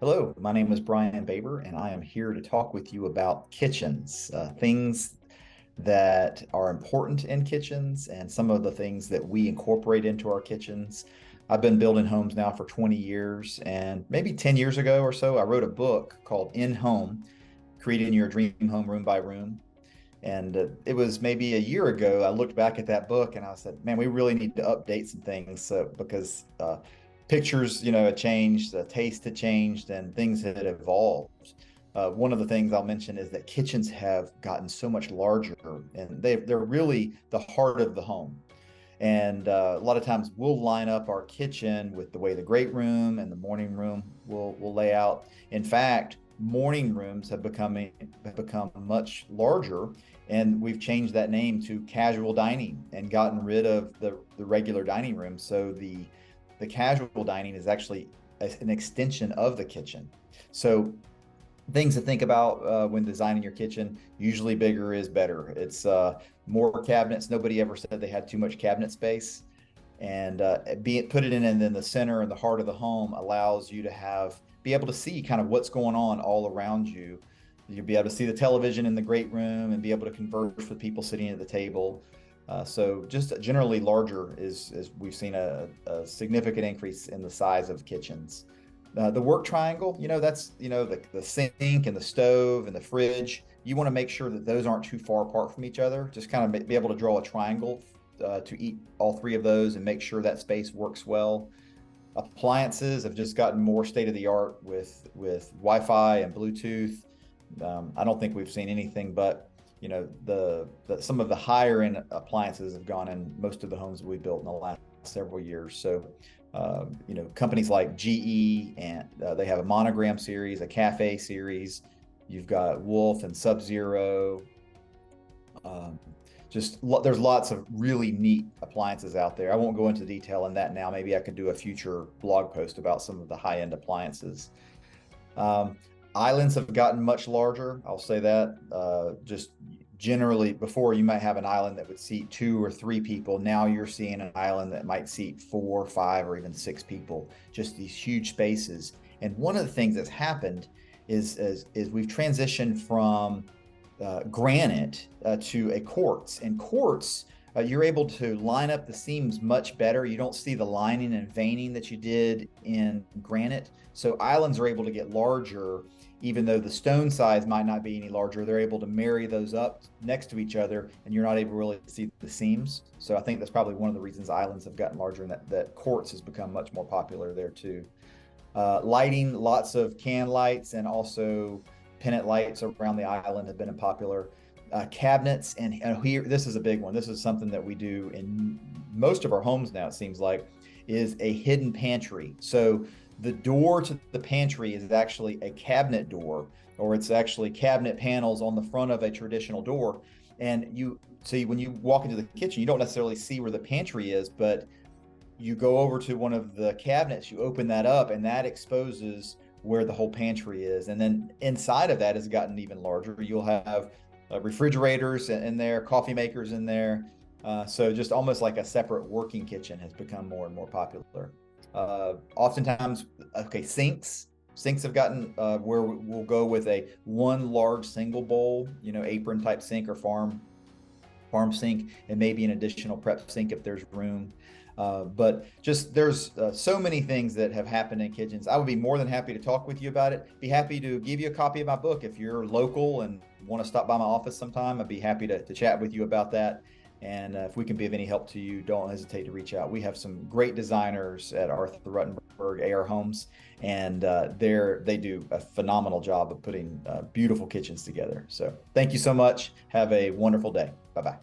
Hello, my name is Brian Baber, and I am here to talk with you about kitchens, things that are important in kitchens, and some of the things that we incorporate into our kitchens. I've been building homes now for 20 years, and maybe 10 years ago or so, I wrote a book called In Home, Creating Your Dream Home Room by Room. And it was maybe a year ago, I looked back at that book and I said, man, we really need to update some things because pictures, had changed, the taste had changed, and things had evolved. One of the things I'll mention is that kitchens have gotten so much larger and they're really the heart of the home. And a lot of times we'll line up our kitchen with the way the great room and the morning room will lay out. In fact, morning rooms have become much larger, and we've changed that name to casual dining and gotten rid of the regular dining room. So the casual dining is actually an extension of the kitchen. So things to think about when designing your kitchen. Usually bigger is better. It's more cabinets. Nobody ever said they had too much cabinet space. And put it in the center and the heart of the home allows you to be able to see kind of what's going on all around you. You'll be able to see the television in the great room and be able to converse with people sitting at the table. So just generally larger is we've seen a significant increase in the size of kitchens. The work triangle, that's, the sink and the stove and the fridge. You want to make sure that those aren't too far apart from each other. Just kind of be able to draw a triangle to eat all three of those and make sure that space works well. Appliances have just gotten more state of the art with Wi-Fi and Bluetooth. I don't think we've seen anything but some of the higher end appliances have gone in most of the homes that we built in the last several years. So companies like GE, and they have a Monogram series, a Cafe series. You've got Wolf and Sub-Zero. Um, there's lots of really neat appliances out there. I won't go into detail on that now. Maybe I could do a future blog post about some of the high-end appliances. Um, Islands have gotten much larger. I'll say that. Just generally, before you might have an island that would seat two or three people. Now you're seeing an island that might seat four, five, or even six people. Just these huge spaces. And one of the things that's happened is we've transitioned from granite to a quartz. And quartz, you're able to line up the seams much better. You don't see the lining and veining that you did in granite. So islands are able to get larger, even though the stone size might not be any larger. They're able to marry those up next to each other, and you're not able really to see the seams. So I think that's probably one of the reasons islands have gotten larger, and that quartz has become much more popular there too. Lighting, lots of can lights and also pennant lights around the island have been popular. Cabinets, and here, this is a big one. This is something that we do in most of our homes now, it seems like, is a hidden pantry. So the door to the pantry is actually a cabinet door, or it's actually cabinet panels on the front of a traditional door. And you see, when you walk into the kitchen, you don't necessarily see where the pantry is, but you go over to one of the cabinets, you open that up, and that exposes where the whole pantry is. And then inside of that has gotten even larger. You'll have refrigerators in there, coffee makers in there. So just almost like a separate working kitchen has become more and more popular. Oftentimes, okay, sinks. Sinks have gotten where we'll go with a one large single bowl, apron type sink or farm sink, and maybe an additional prep sink if there's room. But just there's so many things that have happened in kitchens. I would be more than happy to talk with you about it. Be happy to give you a copy of my book if you're local and want to stop by my office sometime. I'd be happy to chat with you about that. And if we can be of any help to you, don't hesitate to reach out. We have some great designers at Arthur Ruttenberg AR Homes, and they do a phenomenal job of putting beautiful kitchens together. So thank you so much. Have a wonderful day. Bye bye.